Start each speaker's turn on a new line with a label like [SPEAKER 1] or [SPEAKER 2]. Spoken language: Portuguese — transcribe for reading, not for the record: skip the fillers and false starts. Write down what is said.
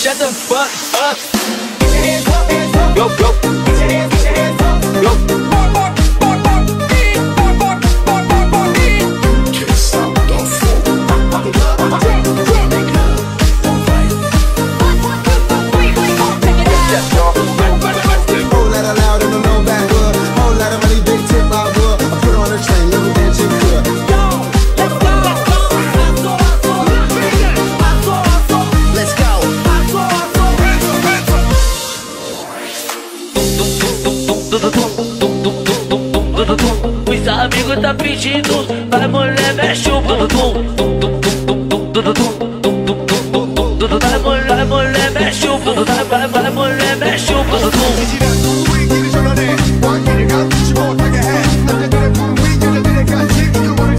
[SPEAKER 1] Shut the fuck up. Go, go. Go. Can't stop the flow. Whole lot of loud in the low backwood. Whole lot of money, big tip I would. I put on a train, little dance and good. Let's go. Os amigos tá pedindo, vai mulher, mexe o bumbum. Vai mulher, mexe o bumbum. Vai mulher, mexe o bumbum.